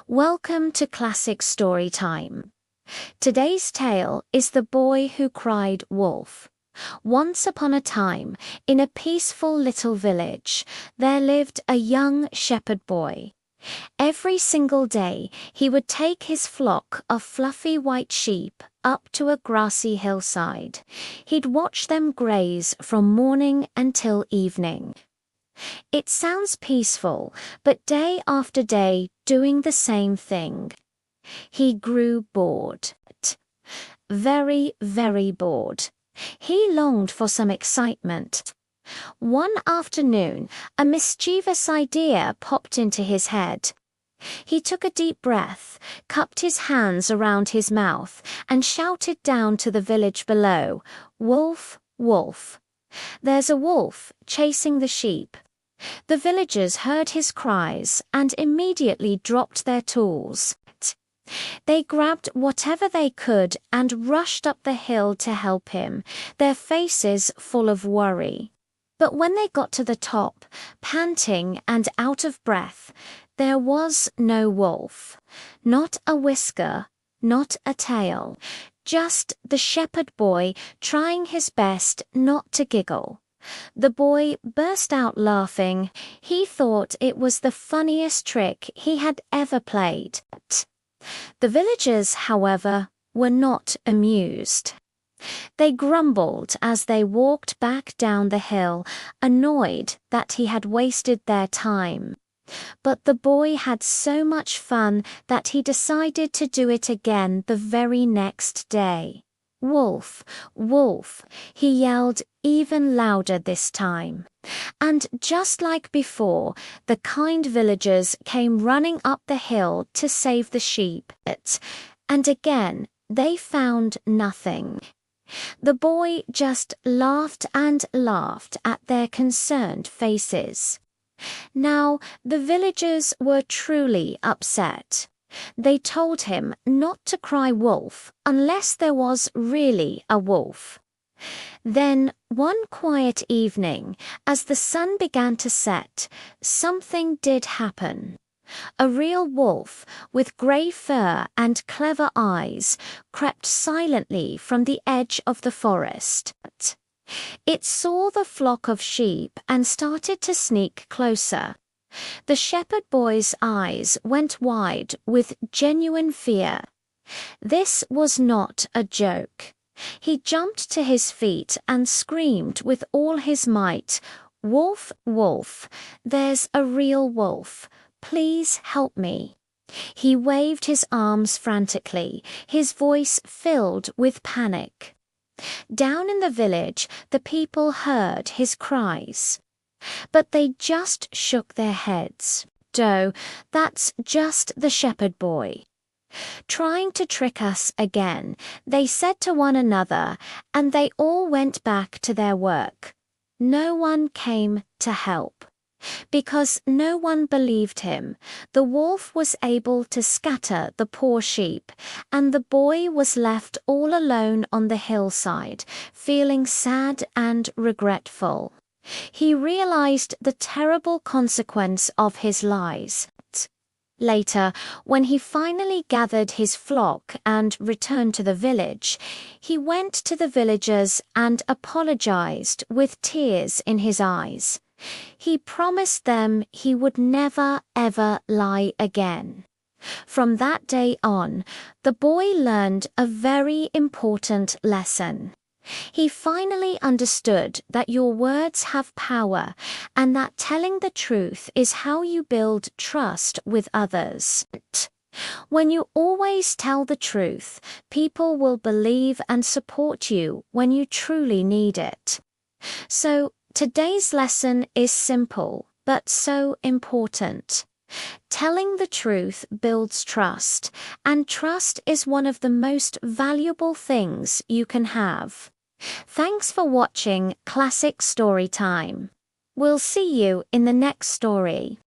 Welcome to Classic Storytime. Today's tale is The Boy Who Cried Wolf. Once upon a time, in a peaceful little village, there lived a young shepherd boy. Every single day, he would take his flock of fluffy white sheep up to a grassy hillside. He'd watch them graze from morning until evening. It sounds peaceful, but day after day doing the same thing. He grew bored. Very, very bored. He longed for some excitement. One afternoon, a mischievous idea popped into his head. He took a deep breath, cupped his hands around his mouth, and shouted down to the village below, "Wolf, wolf." There's a wolf chasing the sheep. The villagers heard his cries and immediately dropped their tools. They grabbed whatever they could and rushed up the hill to help him, their faces full of worry. But when they got to the top, panting and out of breath, there was no wolf. Not a whisker, not a tail. Just the shepherd boy trying his best not to giggle. The boy burst out laughing. He thought it was the funniest trick he had ever played. The villagers, however, were not amused. They grumbled as they walked back down the hill, annoyed that he had wasted their time. But the boy had so much fun that he decided to do it again the very next day. "Wolf, wolf," he yelled even louder this time. And just like before, the kind villagers came running up the hill to save the sheep. And again, they found nothing. The boy just laughed and laughed at their concerned faces. Now, the villagers were truly upset. They told him not to cry wolf unless there was really a wolf. Then, one quiet evening, as the sun began to set, something did happen. A real wolf, with grey fur and clever eyes, crept silently from the edge of the forest. It saw the flock of sheep and started to sneak closer. The shepherd boy's eyes went wide with genuine fear. This was not a joke. He jumped to his feet and screamed with all his might, "Wolf, wolf, there's a real wolf. Please help me." He waved his arms frantically, his voice filled with panic. Down in the village, the people heard his cries. But they just shook their heads. "Oh, that's just the shepherd boy. Trying to trick us again," they said to one another, and they all went back to their work. No one came to help. Because no one believed him, the wolf was able to scatter the poor sheep, and the boy was left all alone on the hillside, feeling sad and regretful. He realized the terrible consequence of his lies. Later, when he finally gathered his flock and returned to the village, he went to the villagers and apologized with tears in his eyes. He promised them he would never, ever lie again. From that day on, the boy learned a very important lesson. He finally understood that your words have power and that telling the truth is how you build trust with others. When you always tell the truth, people will believe and support you when you truly need it. So, today's lesson is simple, but so important. Telling the truth builds trust, and trust is one of the most valuable things you can have. Thanks for watching Classic Storytime. We'll see you in the next story.